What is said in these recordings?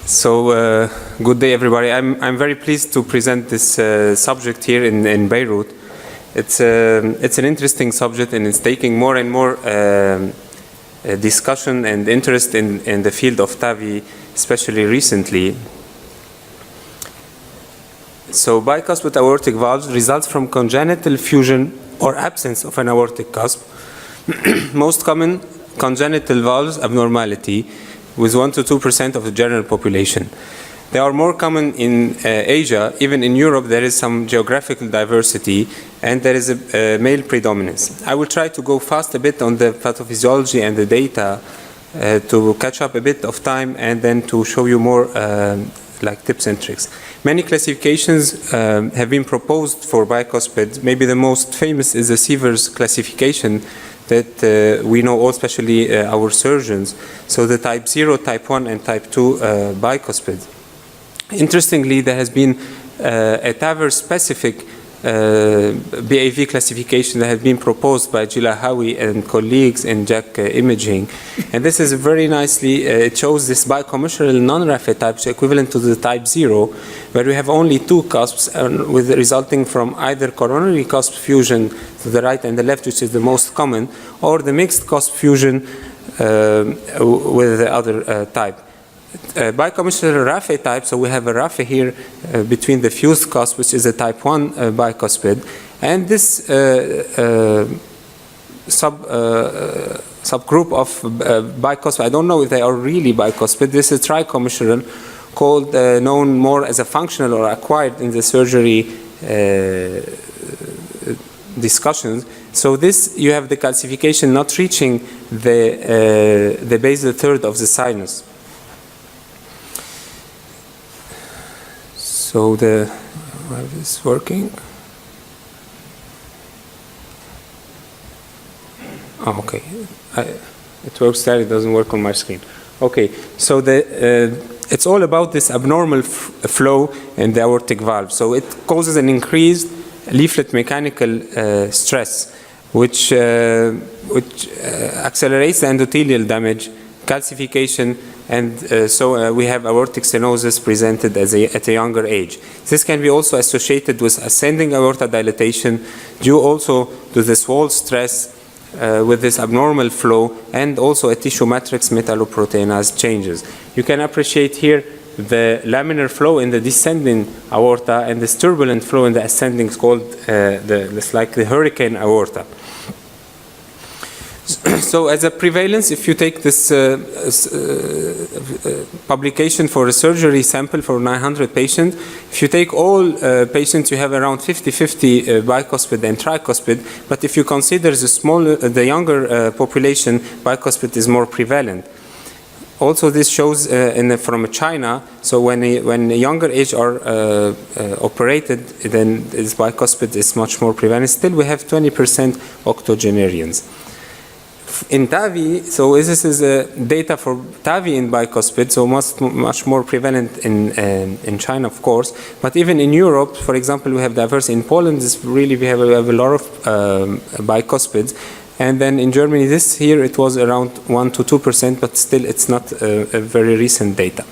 Good day, everybody. I'm very pleased to present this subject here in Beirut. It's an interesting subject, and it's taking more and more discussion and interest in the field of TAVI, especially recently. So bicuspid aortic valves results from congenital fusion or absence of an aortic cusp. Most common congenital valves abnormality with 1 to 2% of the general population. They are more common in Asia. Even in Europe, there is some geographical diversity, and there is a male predominance. I will try to go fast a bit on the pathophysiology and the data to catch up a bit of time, and then to show you more like tips and tricks. Many classifications have been proposed for bicuspid. Maybe the most famous is the Sievers classification that we know all, especially our surgeons. So the type 0, type 1, and type 2 bicuspid. Interestingly, there has been a TAVR-specific BAV classification that has been proposed by Gila Howie and colleagues in JACC imaging. And this is very nicely, it shows this bicommissural non-raphe type, equivalent to the type 0, where we have only two cusps with resulting from either coronary cusp fusion to the right and the left, which is the most common, or the mixed cusp fusion with the other type. Bicommissural raphe type, so we have a raphe here between the fused cusp, which is a type 1 bicuspid, and this subgroup of bicuspid, I don't know if they are really bicuspid. This is tricommissural, called known more as a functional or acquired in the surgery discussions. So this, you have the calcification not reaching the basal third of the sinus. So how is this working? Oh, okay. It works there. It doesn't work on my screen. Okay. So it's all about this abnormal flow in the aortic valve. So it causes an increased leaflet mechanical stress, which accelerates the endothelial damage, calcification, and so we have aortic stenosis presented at a younger age. This can be also associated with ascending aorta dilatation due also to this wall stress with this abnormal flow, and also a tissue matrix metalloproteinase changes. You can appreciate here the laminar flow in the descending aorta and this turbulent flow in the ascending is called it's like the hurricane aorta. So as a prevalence, if you take this publication for a surgery sample for 900 patients, if you take all patients, you have around 50-50 bicuspid and tricuspid. But if you consider the younger population, bicuspid is more prevalent. Also, this shows from China. So when a younger age are operated, then this bicuspid is much more prevalent. Still, we have 20% octogenarians. In TAVI, so this is data for TAVI in bicuspid, so much more prevalent in China, of course. But even in Europe, for example, we have diverse. In Poland, we have a lot of bicuspids. And then in Germany, this year, it was around 1 to 2%, but still it's not a very recent data.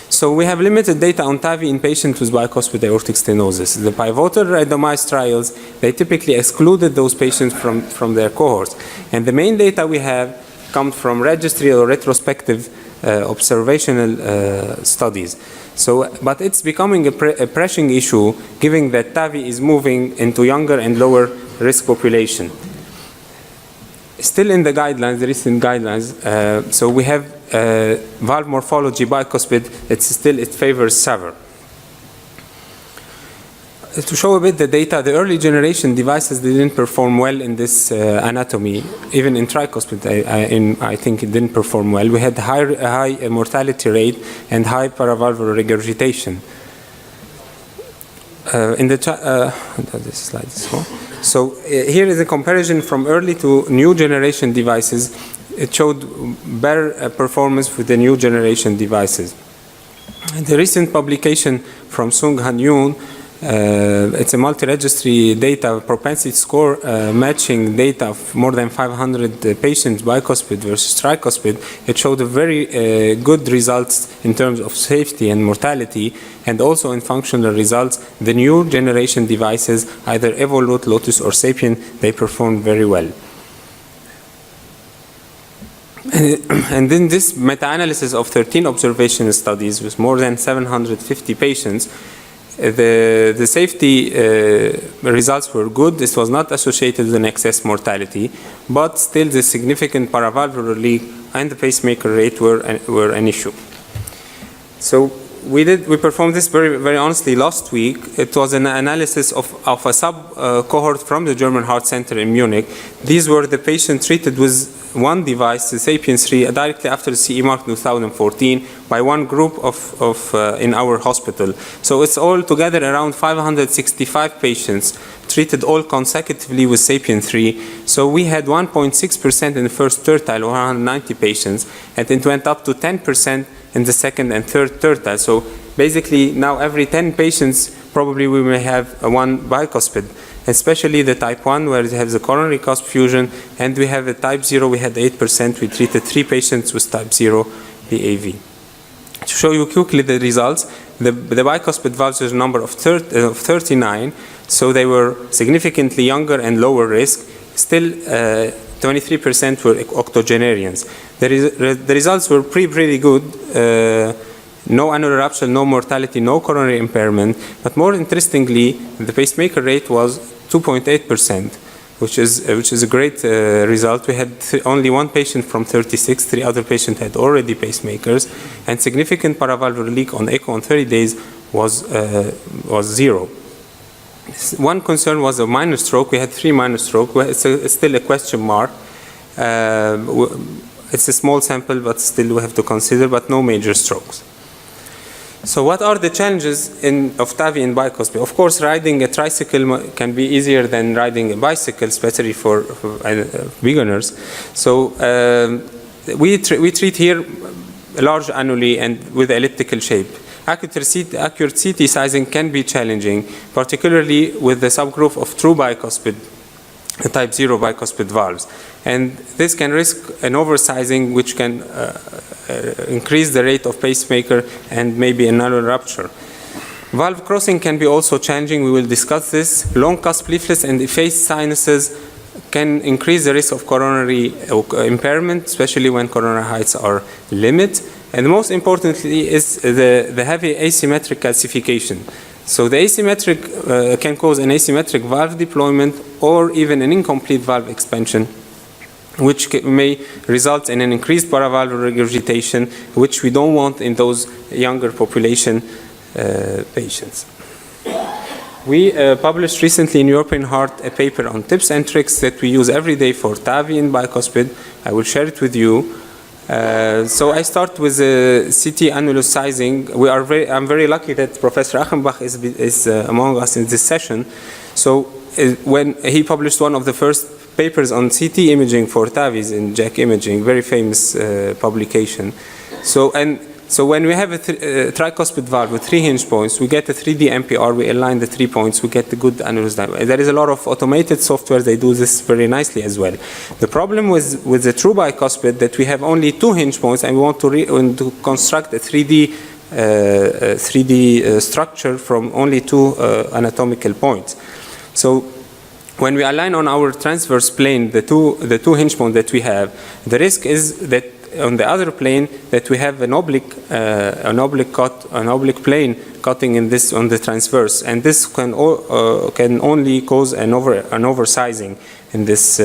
So we have limited data on TAVI in patients with bicuspid aortic stenosis. The pivotal randomized trials, they typically excluded those patients from their cohorts. And the main data we have come from registry or retrospective observational studies. So, but it's becoming a pressing issue, given that TAVI is moving into younger and lower risk population. Still in the guidelines, the recent guidelines, so we have valve morphology bicuspid, it favors SAVR. To show a bit the data, the early generation devices didn't perform well in this anatomy. Even in tricuspid, I think it didn't perform well. We had high mortality rate and high paravalvular regurgitation. This slide is small. So here is a comparison from early to new generation devices. It showed better performance with the new generation devices. And the recent publication from Sung Han Yoon It's a multi-registry data propensity score matching data of more than 500 patients, bicuspid versus tricuspid. It showed a very good results in terms of safety and mortality, and also in functional results. The new generation devices, either Evolut, Lotus, or Sapien, they performed very well. And in this meta-analysis of 13 observation studies with more than 750 patients, the safety results were good. This was not associated with an excess mortality, but still the significant paravalvular leak and the pacemaker rate were an issue. So we performed this very honestly last week. It was an analysis of a sub-cohort from the German Heart Center in Munich. These were the patients treated with one device, the Sapien 3, directly after the CE mark 2014 by one group in our hospital. So it's all together around 565 patients treated all consecutively with Sapien 3. So we had 1.6% in the first tertile, or 190 patients, and it went up to 10% in the second and third tertile. So basically now every 10 patients probably we may have one bicuspid, especially the type 1 where it has a coronary cusp fusion, and we have a type 0, we had 8%. We treated 3 patients with type 0 BAV. To show you quickly the results, the bicuspid valves is a number of 39, so they were significantly younger and lower risk. Still 23% were octogenarians. The results were pretty good. No annular rupture, no mortality, no coronary impairment. But more interestingly, the pacemaker rate was 2.8%, which is a great result. We had only one patient from 36, 3 other patients had already pacemakers, and significant paravalvular leak on echo on 30 days was 0. One concern was a minor stroke. We had 3 minor strokes. It's still a question mark. It's a small sample, but still we have to consider, but no major strokes. So what are the challenges of TAVI in bicuspid? Of course, riding a tricycle can be easier than riding a bicycle, especially for beginners. So we treat here large annuli and with elliptical shape. Accurate CT sizing can be challenging, particularly with the subgroup of true bicuspid, type 0 bicuspid valves. And this can risk an oversizing, which can increase the rate of pacemaker and maybe another rupture. Valve crossing can be also challenging. We will discuss this. Long cusp leaflets and effaced sinuses can increase the risk of coronary impairment, especially when coronary heights are limited. And most importantly is the heavy asymmetric calcification. So the asymmetric can cause an asymmetric valve deployment or even an incomplete valve expansion, which may result in an increased paravalvular regurgitation, which we don't want in those younger population patients. We published recently in European Heart a paper on tips and tricks that we use every day for TAVI in bicuspid. I will share it with you. So I start with CT annulus sizing. I'm very lucky that Professor Achenbach is among us in this session. So when he published one of the first papers on CT imaging for TAVIs in JACC Imaging, very famous publication. So when we have a tricuspid valve with 3 hinge points, we get a 3D MPR, we align the 3 points, we get the good annulus diameter. There is a lot of automated software, they do this very nicely as well. The problem with the true bicuspid that we have only 2 hinge points and we want to construct a 3D structure from only 2 anatomical points. So when we align on our transverse plane the two hinge points that we have, the risk is that on the other plane that we have an oblique plane cutting in this on the transverse, and this can only cause an oversizing in this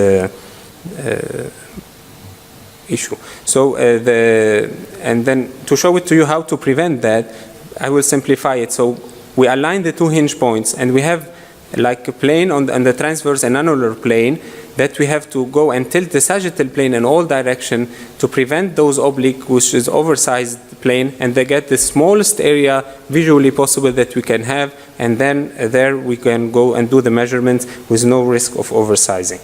issue. So and then to show it to you how to prevent that, I will simplify it. So we align the 2 hinge points, and we have like a plane on the transverse and annular plane that we have to go and tilt the sagittal plane in all direction to prevent those oblique, which is oversized plane, and they get the smallest area visually possible that we can have, and then there we can go and do the measurements with no risk of oversizing.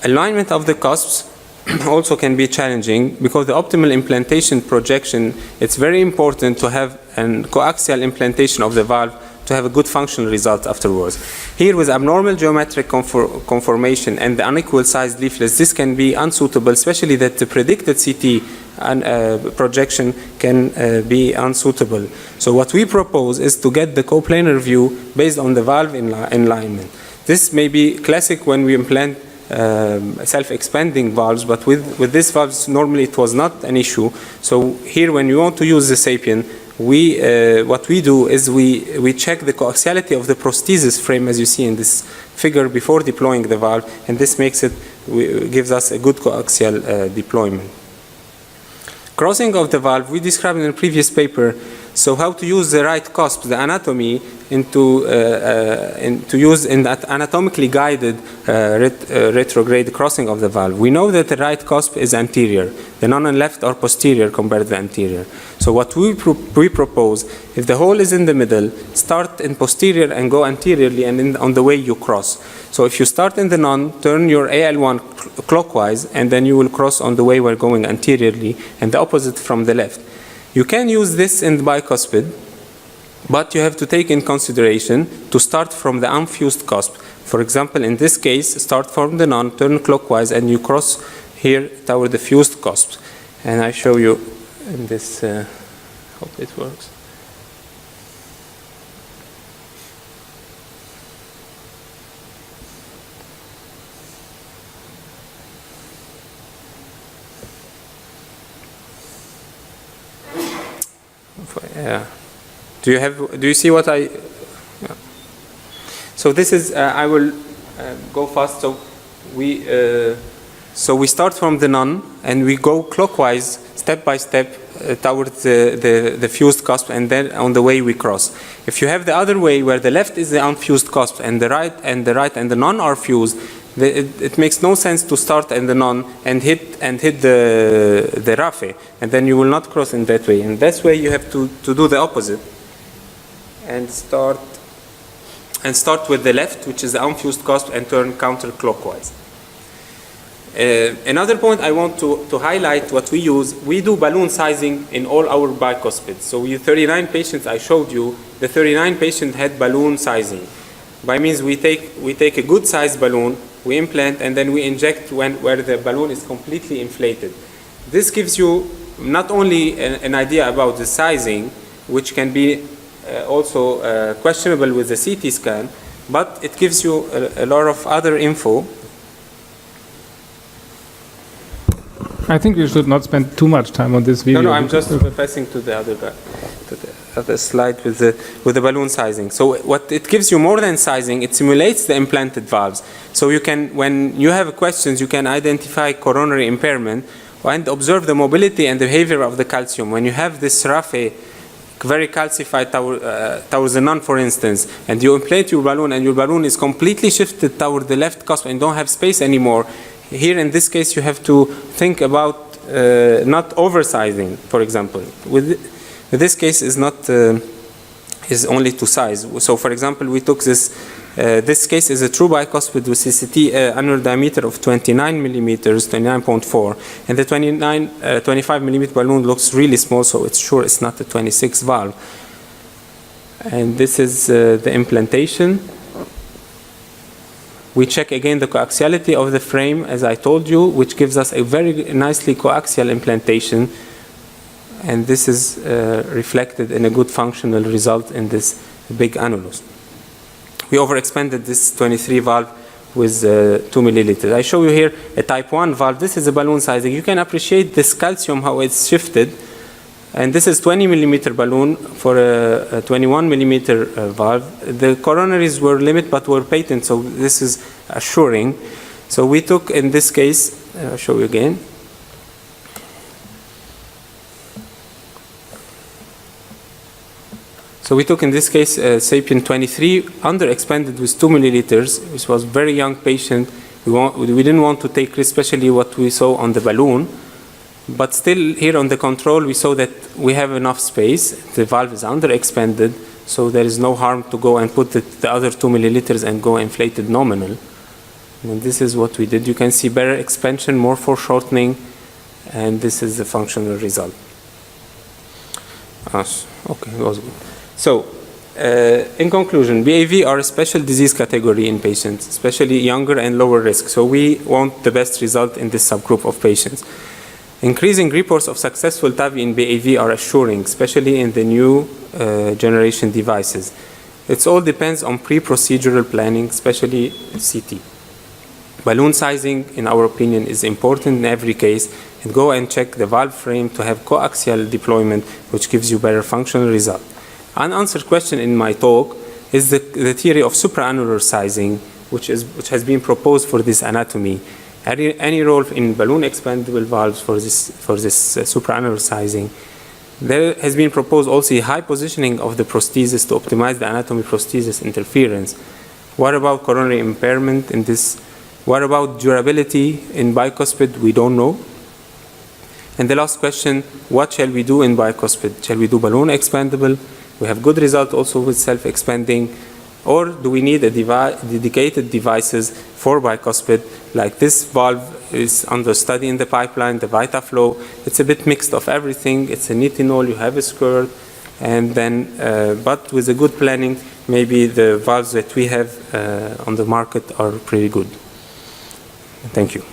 Alignment of the cusps also can be challenging because the optimal implantation projection, it's very important to have a coaxial implantation of the valve to have a good functional result afterwards. Here with abnormal geometric conformation and the unequal sized leaflets, this can be unsuitable, especially that the predicted CT projection can be unsuitable. So what we propose is to get the coplanar view based on the valve alignment. This may be classic when we implant self-expanding valves, but with these valves normally it was not an issue. So here when you want to use the Sapien, what we do is we check the coaxiality of the prosthesis frame, as you see in this figure, before deploying the valve, and this gives us a good coaxial deployment. Crossing of the valve, we described in a previous paper, so how to use the right cusp, the anatomy, to use in that anatomically guided retrograde crossing of the valve. We know that the right cusp is anterior. The non-left or posterior compared to the anterior. So what we propose, if the hole is in the middle, start in posterior and go anteriorly, and on the way you cross. So if you start in the non, turn your AL1 clockwise, and then you will cross on the way we're going anteriorly, and the opposite from the left. You can use this in the bicuspid, but you have to take in consideration to start from the unfused cusp. For example, in this case, start from the non, turn clockwise, and you cross here toward the fused cusp. And I show you in this, hope it works. Yeah. Do you see what I? Yeah. So this is. I will go fast. So we start from the non and we go clockwise, step by step, towards the fused cusp, and then on the way we cross. If you have the other way where the left is the unfused cusp and the right and the non are fused, it makes no sense to start in the non and hit the rafe, and then you will not cross in that way. In that way, you have to do the opposite and start with the left, which is the unfused cusp, and turn counterclockwise. Another point I want to highlight what we use. We do balloon sizing in all our bicuspids. So we 39 patients I showed you. The 39 patients had balloon sizing. By means we take a good sized balloon, we implant, and then we inject where the balloon is completely inflated. This gives you not only an idea about the sizing, which can be also questionable with the CT scan, but it gives you a lot of other info. I think we should not spend too much time on this video. No, I'm just passing to the other guy, to the other slide with the balloon sizing. So what it gives you more than sizing, it simulates the implanted valves. So you can, when you have questions, you can identify coronary impairment and observe the mobility and the behavior of the calcium. When you have this raphe very calcified towards the non, for instance, and you inflate your balloon and your balloon is completely shifted toward the left cusp and don't have space anymore, here in this case you have to think about not oversizing, for example. With this case is not is only to size. So for example, we took this case is a true bicuspid with CCT annual diameter of 29 millimeters, 29.4, and the 25 millimeter balloon looks really small, so it's sure it's not a 26 valve. And this is the implantation. We check again the coaxiality of the frame, as I told you, which gives us a very nicely coaxial implantation. And this is reflected in a good functional result in this big annulus. We overexpanded this 23 valve with 2 milliliters. I show you here a type 1 valve. This is a balloon sizing. You can appreciate this calcium, how it's shifted. And this is 20 millimeter balloon for a 21 millimeter valve. The coronaries were limited but were patent, so this is assuring. So we took, in this case, I'll show you again. So we took, in this case, Sapien 23, underexpanded with 2 milliliters, which was a very young patient. We didn't want to take risk, especially what we saw on the balloon. But still, here on the control, we saw that we have enough space. The valve is underexpanded, so there is no harm to go and put the other 2 milliliters and go inflated nominal. And this is what we did. You can see better expansion, more foreshortening, and this is the functional result. Okay, it was good. So, in conclusion, BAV are a special disease category in patients, especially younger and lower risk. So we want the best result in this subgroup of patients. Increasing reports of successful TAVI in BAV are assuring, especially in the new generation devices. It all depends on pre-procedural planning, especially CT. Balloon sizing, in our opinion, is important in every case, and go and check the valve frame to have coaxial deployment, which gives you better functional result. Unanswered question in my talk is the theory of supraannular sizing, which has been proposed for this anatomy. Any role in balloon expandable valves for this supraannular sizing? There has been proposed also high positioning of the prosthesis to optimize the anatomy prosthesis interference. What about coronary impairment in this? What about durability in bicuspid? We don't know. And the last question, what shall we do in bicuspid? Shall we do balloon expandable? We have good result also with self-expanding. Or do we need a dedicated devices for bicuspid? Like this valve is under study in the pipeline, the VitaFlow. It's a bit mixed of everything. It's a nitinol, you have a skirt, and then, but with a good planning, maybe the valves that we have on the market are pretty good. Thank you.